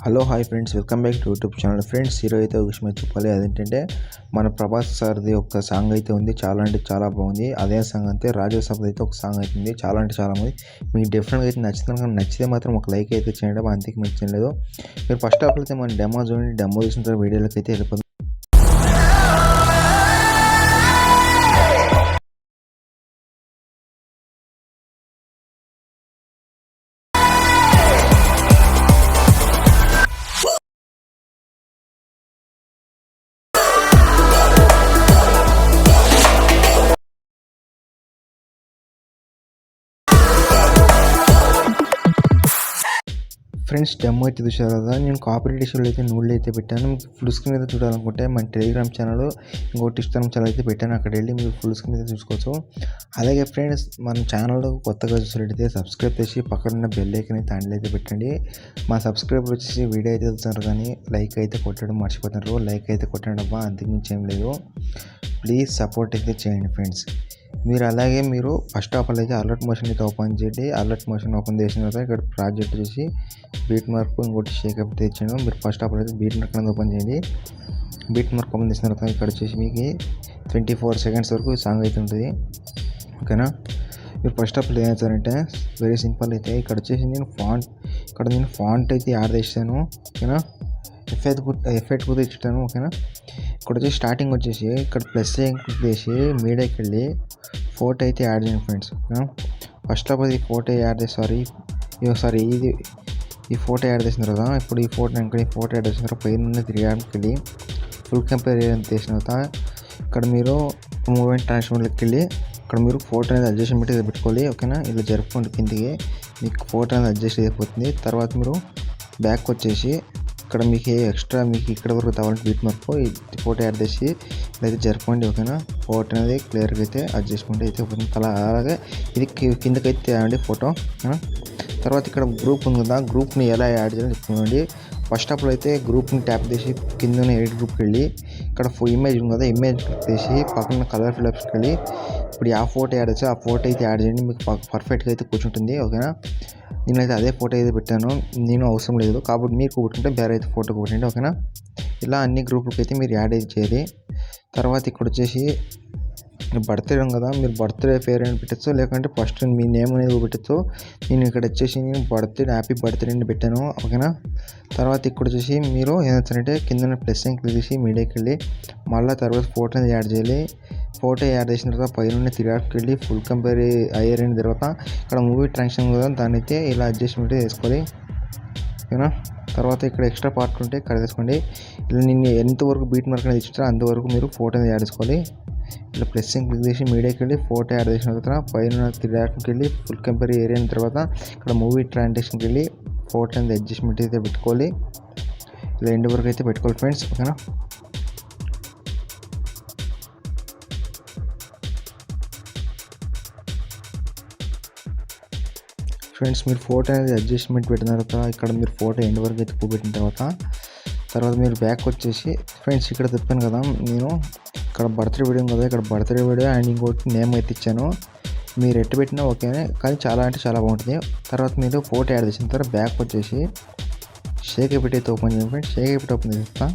Hello hi friends, welcome back to YouTube channel. Friends, ఈరోజు అయితే ఒక విషయం చెప్పాలి. అదేంటంటే మన ప్రభాస్ సార్ది ఒక సాంగ్ అయితే ఉంది, చాలా అంటే చాలా బాగుంది. అదే సాంగ్ అయితే రాజాసాబ్ అయితే ఒక సాంగ్ అయితే ఉంది, చాలా అంటే చాలా బాగుంది. మీకు డెఫినెట్గా అయితే నచ్చుతుంది. కానీ నచ్చితే మాత్రం ఒక లైక్ అయితే చేయండి, అంతకు మించి లేదు. మీరు ఫస్ట్ ఆఫ్ అయితే మన డెమో చూడండి, డెమో చూసిన తర్వాత వీడియోలోకి అయితే వెళ్ళిపోతుంది. ఫ్రెండ్స్, డెమో అయితే చూసారు కదా. నేను కాపీరైట్ ఇష్యూలో అయితే నూళ్ళు అయితే పెట్టాను. మీకు ఫుల్ స్క్రీన్ అయితే చూడాలనుకుంటే మన టెలిగ్రామ్ ఛానల్, ఇంకోటి ఇన్స్టాగ్రామ్ ఛానల్ అయితే పెట్టాను. అక్కడ వెళ్ళి మీరు ఫుల్ స్క్రీన్ అయితే చూసుకోవచ్చు. అలాగే ఫ్రెండ్స్, మన ఛానల్ కొత్తగా చూసినట్టయితే సబ్స్క్రైబ్ చేసి పక్కన బెల్ ఐకాన్ అయితే హ్యాండిల్ అయితే పెట్టండి. మా సబ్స్క్రైబర్ వచ్చేసి వీడియో అయితే చూస్తున్నారు కానీ లైక్ అయితే కొట్టడం మర్చిపోతున్నారు. లైక్ అయితే కొట్టండి అబ్బా, అంతకుమించి ఏం లేదు. ప్లీజ్ సపోర్ట్ అయితే చేయండి ఫ్రెండ్స్. మీరు ఫస్ట్ ఆఫ్ ఆల్ అయితే అలర్ట్ మోషన్ అయితే ఓపెన్ చేయండి. అలర్ట్ మోషన్ ఓపెన్ చేసిన తర్వాత ఇక్కడ ప్రాజెక్ట్ చూసి బీట్ మార్క్, ఇంకోటి షేకప్ తెచ్చాను. మీరు ఫస్ట్ ఆఫ్ ఆల్ అయితే బీట్ మార్క్ అనేది ఓపెన్ చేయండి. బీట్ మార్క్ ఓపెన్ చేసిన తర్వాత ఇక్కడ వచ్చేసి మీకు 24 సెకండ్స్ వరకు సాంగ్ అయితే ఉంటుంది. ఓకేనా. మీరు ఫస్ట్ ఆఫ్ ఆల్ ఏం చేస్తారంటే వెరీ సింపుల్. అయితే ఇక్కడ వచ్చేసి నేను ఫాంట్ అయితే యాడ్ చేస్తాను. ఓకేనా. ఎఫెక్ట్ కూడా ఇచ్చాను. ఓకేనా. ఇక్కడ వచ్చి స్టార్టింగ్ వచ్చేసి ఇక్కడ ప్లస్ క్లిక్ చేసి మీడియాకి వెళ్ళి ఫోటో అయితే యాడ్ చేయండి ఫ్రెండ్స్. ఫస్ట్ ఆఫ్ ఆల్ ఈ ఫోటో యాడ్ చేసి ఈ ఫోటో యాడ్ చేసిన తర్వాత ఇప్పుడు ఈ ఫోటో యాడ్ చేసిన తర్వాత పైన 3 యాడ్కి వెళ్ళి ఫుల్ కంపేర్ చేసిన తర్వాత ఇక్కడ మీరు మూమెంట్ ట్రాన్స్ఫర్లోకి వెళ్ళి ఇక్కడ మీరు ఫోటో అనేది అడ్జస్ట్మెంట్ పెట్టుకోవాలి. ఓకేనా. ఇలా జరుపుకోండి కిందికి, మీకు ఫోటో అనేది అడ్జస్ట్ అయిపోతుంది. తర్వాత మీరు బ్యాక్ వచ్చేసి ఇక్కడ మీకు ఎక్స్ట్రా ఇక్కడ వరకు కావాలంటే బీట్ మార్క్ ఈ ఫోటో యాడ్ చేసి ఇదైతే జరపండి. ఓకేనా. ఫోటో అనేది క్లియర్గా అయితే అడ్జస్ట్మెంట్ అయితే అవుతుంది. అలాగే ఇది కిందకైతే తేవండి ఫోటో. తర్వాత ఇక్కడ గ్రూప్ ఉంది కదా, గ్రూప్ని ఎలా యాడ్ చేయాలని చెప్తున్నాండి. ఫస్ట్ ఆఫ్ ఆల్ అయితే గ్రూప్ని ట్యాప్ చేసి కింద ఎడిట్ గ్రూప్కి వెళ్ళి ఇక్కడ ఇమేజ్ ఉంది కదా, ఇమేజ్ క్లిక్ చేసి పక్కన కలర్ ఫిలప్స్కి వెళ్ళి ఇప్పుడు ఆ ఫోటో యాడ్ చేసి ఆ ఫోటో అయితే యాడ్ చేయండి. మీకు పర్ఫెక్ట్గా అయితే కూర్చుంటుంది. ఓకేనా. నేనైతే అదే ఫోటో అయితే పెట్టాను, నేను అవసరం లేదు కాబట్టి మీరు కూర్చుంటే వేరే అయితే ఫోటో పెట్టండి. ఓకేనా. ఇలా అన్ని గ్రూపులకి అయితే మీరు యాడ్ అయితే చేయాలి. తర్వాత ఇక్కడ వచ్చేసి బర్త్డే కదా, మీరు బర్త్డే పేరు అని పెట్టచ్చు, లేకుంటే ఫస్ట్ మీ నేమ్ అనేది పెట్టచ్చు. నేను ఇక్కడ వచ్చేసి హ్యాపీ బర్త్డే అని పెట్టాను. ఓకేనా. తర్వాత ఇక్కడ వచ్చేసి మీరు ఏం చేస్తారంటే కింద ప్లస్ క్లిక్ చేసి మీడియాకి వెళ్ళి మళ్ళీ తర్వాత ఫోటో అనేది యాడ్ చేయాలి. ఫోటో యాడ్ చేసిన తర్వాత పైన 3 యాడ్కి వెళ్ళి ఫుల్ కంపేర్ అయ్యారైన తర్వాత ఇక్కడ మూవీ ట్రాన్సాక్షన్ కదా, దాన్ని అయితే ఇలా అడ్జస్ట్మెంట్ చేసుకోవాలి. ఓకేనా. తర్వాత ఇక్కడ ఎక్స్ట్రా పార్ట్ ఉంటే ఇక్కడ తీసుకోండి. ఇలా నిన్ను ఎంతవరకు బీట్ మార్క్ అనేది ఇచ్చారో అంతవరకు మీరు ఫోటో అనేది యాడ్ చేసుకోవాలి. ఇలా ప్లస్ క్లిక్ చేసి మీడియాకి వెళ్ళి ఫోటో యాడ్ చేసిన తర్వాత పైన 3 యాడ్కి వెళ్ళి ఫుల్ కంపేర్ ఏరియా అయిన తర్వాత ఇక్కడ మూవీ ట్రాన్సాక్షన్కి వెళ్ళి ఫోటో అనేది అడ్జస్ట్మెంట్ అయితే పెట్టుకోవాలి. ఇలా ఎండ్ వరకు అయితే పెట్టుకోవాలి ఫ్రెండ్స్. ఓకేనా. ఫ్రెండ్స్, మీరు ఫోటో అనేది అడ్జస్ట్మెంట్ పెట్టిన తర్వాత ఇక్కడ మీరు ఫోటో ఎండ్ వరకు అయితే పెట్టిన తర్వాత మీరు బ్యాక్ వచ్చేసి ఫ్రెండ్స్ ఇక్కడ చెప్పాను కదా, నేను ఇక్కడ బర్త్డే వీడియో కదా, ఇక్కడ బర్త్డే వీడియో అండ్ ఇంకోటి నేమ్ అయితే ఇచ్చాను. మీరు ఎట్టు పెట్టినా ఓకేనే, కానీ చాలా అంటే చాలా బాగుంటుంది. తర్వాత మీరు ఫోటో యాడ్ చేసిన తర్వాత బ్యాక్ వచ్చేసి షేక్ ఎఫెక్ట్ అయితే ఓపెన్ చేయండి ఫ్రెండ్స్. షేక్ ఎఫెక్ట్ ఓపెన్ చేస్తా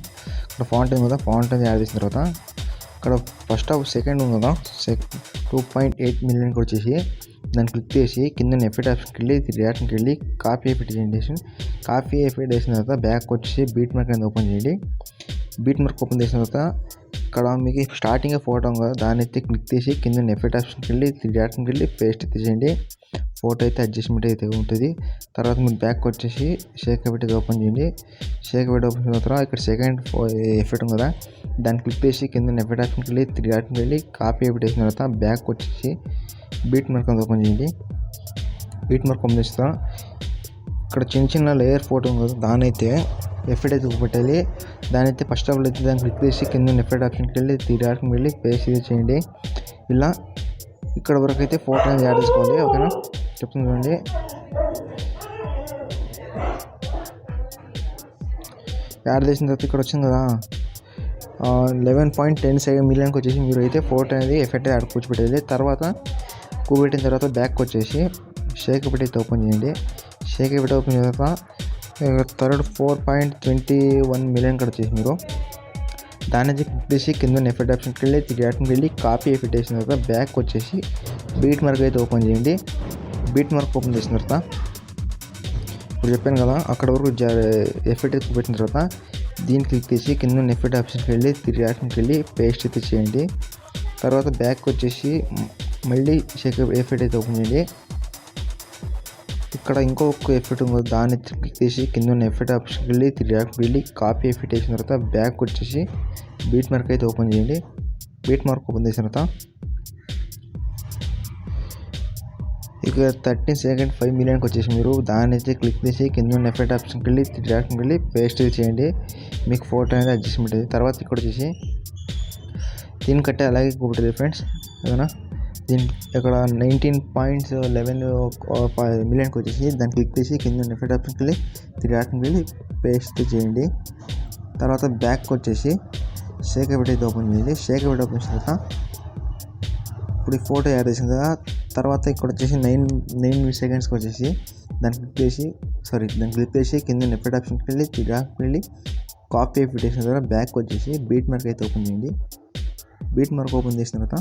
ఇక్కడ ఫాంట్ ఉంది కదా, ఫాంట్ అనేది యాడ్ చేసిన తర్వాత ఇక్కడ ఫస్ట్ ఆఫ్ సెకండ్ ఉంది కదా, 2.8 మిలియన్కి వచ్చేసి దాన్ని క్లిక్ చేసి కింద ఎఫెక్ట్ ఆప్షన్కి వెళ్ళి రియాక్షన్కి వెళ్ళి కాపీ ఎఫెక్ట్ చేయండి. కాపీ ఎఫెక్ట్ వేసిన తర్వాత బ్యాక్ వచ్చేసి బీట్ మార్క్ అనేది ఓపెన్ చేయండి. బీట్ మార్క్ ఓపెన్ చేసిన తర్వాత ఇక్కడ మీకు స్టార్టింగ్ ఫోటో కదా, దాన్ని అయితే క్లిక్ చేసి కింద ఎఫెక్ట్ ఆప్షన్కి వెళ్ళి రియాక్షన్కి వెళ్ళి పేస్ట్ అయితే చేయండి. ఫోటో అయితే అడ్జస్ట్మెంట్ అయితే ఉంటుంది. తర్వాత మీరు బ్యాక్ వచ్చేసి షేక్ ఎఫెక్ట్ అయితే ఓపెన్ చేయండి. షేక్ ఎఫెక్ట్ ఓపెన్ చేసిన తర్వాత ఇక్కడ సెకండ్ ఎఫెక్ట్ ఉంది కదా, దాన్ని క్లిక్ చేసి కింద ఎఫెక్ట్ ఆప్షన్కి వెళ్ళి రియాక్షన్కి వెళ్ళి కాపీ ఎఫెక్ట్ వేసిన తర్వాత బ్యాక్ వచ్చేసి బీట్ మార్క్ అనేది ఓపెన్ చేయండి. బీట్ మార్క్ ఓపెన్ చేస్తా ఇక్కడ చిన్న లేయర్ ఫోటో ఉంది కదా, దాని అయితే ఎఫెక్ట్ అయితే పెట్టాలి. దాని అయితే ఫస్ట్ ఆఫ్ ఆల్ అయితే దాన్ని క్లిక్ చేసి కింద ఎఫెక్ట్ ఆప్షన్కి వెళ్ళి రియాక్షన్కి వెళ్ళి పేస్ట్ చేయండి. ఇలా ఇక్కడ వరకు అయితే ఫోటో అనేది యాడ్ చేసుకోవాలి. ఓకేనా. చెప్తుంది చూడండి. యాడ్ చేసిన తర్వాత ఇక్కడ వచ్చింది కదా 11.10 మిలియన్కి వచ్చేసి మీరు అయితే ఫోటో అనేది ఎఫెక్ట్ యాడ్ కూర్చోబెట్టేది. తర్వాత కూర్చోబెట్టిన తర్వాత బ్యాక్ వచ్చేసి షేక్ ఎఫెక్ట్ అయితే ఓపెన్ చేయండి. షేక్ ఎఫెక్ట్ ఓపెన్ చేసిన తర్వాత థర్డ్ 4.21 మిలియన్ ఇక్కడ వచ్చేసి మీరు దాని నుంచి క్లిక్ చేసి కింద ఎఫెక్ట్ ఆప్షన్కి వెళ్ళి 3 డాట్కి వెళ్ళి కాపీ ఎఫెక్ట్ వేసిన తర్వాత బ్యాక్ వచ్చేసి బీట్ మార్క్ అయితే ఓపెన్ చేయండి. బీట్ మార్క్ ఓపెన్ చేసిన తర్వాత ఇప్పుడు చెప్పాను కదా అక్కడ వరకు ఎఫెక్ట్ అయితే పెట్టిన తర్వాత దీన్ని క్లిక్ చేసి కింద ఎఫెక్ట్ ఆప్షన్కి వెళ్ళి 3 డాట్కి వెళ్ళి పేస్ట్ అయితే చేయండి. తర్వాత బ్యాక్ వచ్చేసి మళ్ళీ షేక్ ఎఫెక్ట్ అయితే ఓపెన్ చేయండి. ఇక్కడ ఇంకొక ఎఫెక్ట్ ఉందో దాన్ని క్లిక్ చేసి కింద ఉన్న ఎఫెక్ట్ ఆప్షన్కి వెళ్ళి 3 డాట్కి వెళ్ళి కాపీ ఎఫెక్ట్ వేసిన తర్వాత బ్యాక్ వచ్చేసి బీట్ మార్క్ అయితే ఓపెన్ చేయండి. బీట్ మార్క్ ఓపెన్ చేసిన తర్వాత ఇక 13.5 మిలియన్కి వచ్చేసి మీరు దాన్ని అయితే క్లిక్ చేసి కింద ఉన్న ఎఫెక్ట్ ఆప్షన్కి వెళ్ళి 3 డాట్కి వెళ్ళి పేస్ట్ చేయండి. మీకు ఫోటో అనేది అడ్జస్ట్మెంట్ అవుతుంది. తర్వాత ఇక్కడ వచ్చేసి దీని కట్టే అలాగే చూపెట్టదు ఫ్రెండ్స్ ఏదైనా దీని ఇక్కడ 19.11 మిలియన్కి వచ్చేసి దాన్ని క్లిక్ చేసి కింద ఎఫెక్ట్ ఆప్షన్కి వెళ్ళి 3 డాట్కి వెళ్ళి పేస్ట్ చేయండి. తర్వాత బ్యాక్ వచ్చేసి షేక్ ఎఫెక్ట్ అయితే ఓపెన్ చేయండి. షేక్ ఎఫెక్ట్ ఓపెన్ చేసిన తర్వాత ఇప్పుడు ఈ ఫోటో యాడ్ చేసిన కదా తర్వాత ఇక్కడ వచ్చేసి 9 సెకండ్స్కి వచ్చేసి దాన్ని క్లిక్ చేసి కింద ఎఫెక్ట్ ఆప్షన్కి వెళ్ళి 3 డాట్కి వెళ్ళి కాపీ ఎఫెక్ట్ వేసిన తర్వాత బ్యాక్ వచ్చేసి బీట్ మార్క్ అయితే ఓపెన్ చేయండి. బీట్ మార్క్ ఓపెన్ చేసిన తర్వాత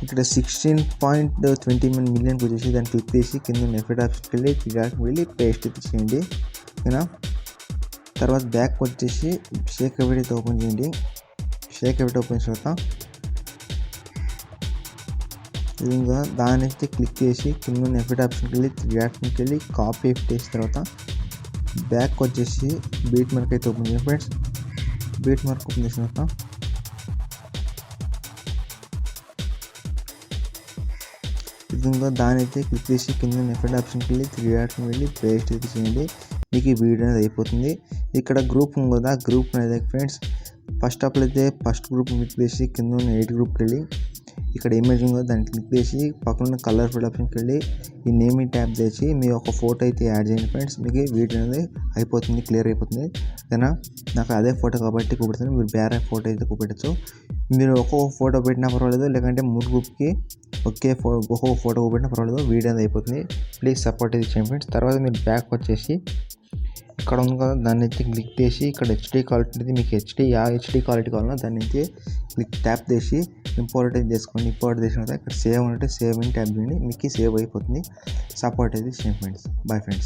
ఇక్కడ 16.21 మిలియన్కి వచ్చేసి దాన్ని క్లిక్ చేసి కింద ఎఫెక్ట్ ఆప్షన్కి వెళ్ళి 3 డాట్కి వెళ్ళి పేస్ట్ అయితే చేయండి. ఓకేనా. తర్వాత బ్యాక్ వచ్చేసి షేక్ ఎఫెక్ట్ అయితే ఓపెన్ చేయండి. షేక్ ఎఫెక్ట్ ఓపెన్ చేసిన తర్వాత విధంగా దాని అయితే క్లిక్ చేసి కింద ఎఫెక్ట్ ఆప్షన్కి వెళ్ళి 3 డాట్కి వెళ్ళి కాపీ ఎఫెక్ట్ వేసిన తర్వాత బ్యాక్ వచ్చేసి బీట్ మార్క్ అయితే ఓపెన్ చేయండి ఫ్రెండ్స్. బీట్ మార్క్ ఓపెన్ చేసిన తర్వాత విధంగా దాని అయితే క్లిక్ చేసి కింద ఎఫెక్ట్ ఆప్షన్కి వెళ్ళి 3 డాట్కి వెళ్ళి పేస్ట్ అయితే చేయండి. మీకు ఈ వీడియో అనేది అయిపోతుంది. ఇక్కడ గ్రూప్ ఉంది కదా గ్రూప్ అనేది ఫ్రెండ్స్ ఫస్ట్ అప్లో అయితే ఫస్ట్ గ్రూప్ క్లిక్ చేసి కింద ఉన్న 8 గ్రూప్కి వెళ్ళి ఇక్కడ ఇమేజ్ ఉందో దాన్ని క్లిక్ చేసి పక్కన కలర్ ఫిల్ ఆప్షన్కి వెళ్ళి ఈ నేమింగ్ ట్యాబ్ చేసి మీ ఒక ఫోటో అయితే యాడ్ చేయండి ఫ్రెండ్స్. మీకు వీడియో అనేది అయిపోతుంది, క్లియర్ అయిపోతుంది. ఓకేనా. నాకు అదే ఫోటో కాబట్టి కూపెడుతుంది. మీరు వేరే ఫోటో అయితే కూపెట్టచ్చు. మీరు ఒక్కొక్క ఫోటో పెట్టినా పర్వాలేదు, లేకంటే 3 గ్రూప్కి ఒక్కొక్క ఫోటో పెట్టినా పర్వాలేదు. వీడియో అనేది అయిపోతుంది. ప్లీజ్ సపోర్ట్ అయితే చేయండి ఫ్రెండ్స్. తర్వాత మీరు బ్యాక్ వచ్చేసి ఇక్కడ ఉంది కదా దాన్ని అయితే క్లిక్ చేసి ఇక్కడ హెచ్డీ క్వాలిటీ ఉంటుంది. మీకు హెచ్డీ క్వాలిటీ కావాలన్నా దాన్ని అయితే ట్యాప్ చేసి ఇంపోర్ట్ అయితే చేసుకోండి. ఇంపోర్ట్ చేసిన తర్వాత ఇక్కడ సేవ్ ఉంటే సేవ్ అని ట్యాప్ చేయండి. మీకు సేవ్ అయిపోతుంది. సపోర్ట్ అయితే చేయండి ఫ్రెండ్స్. Bye friends.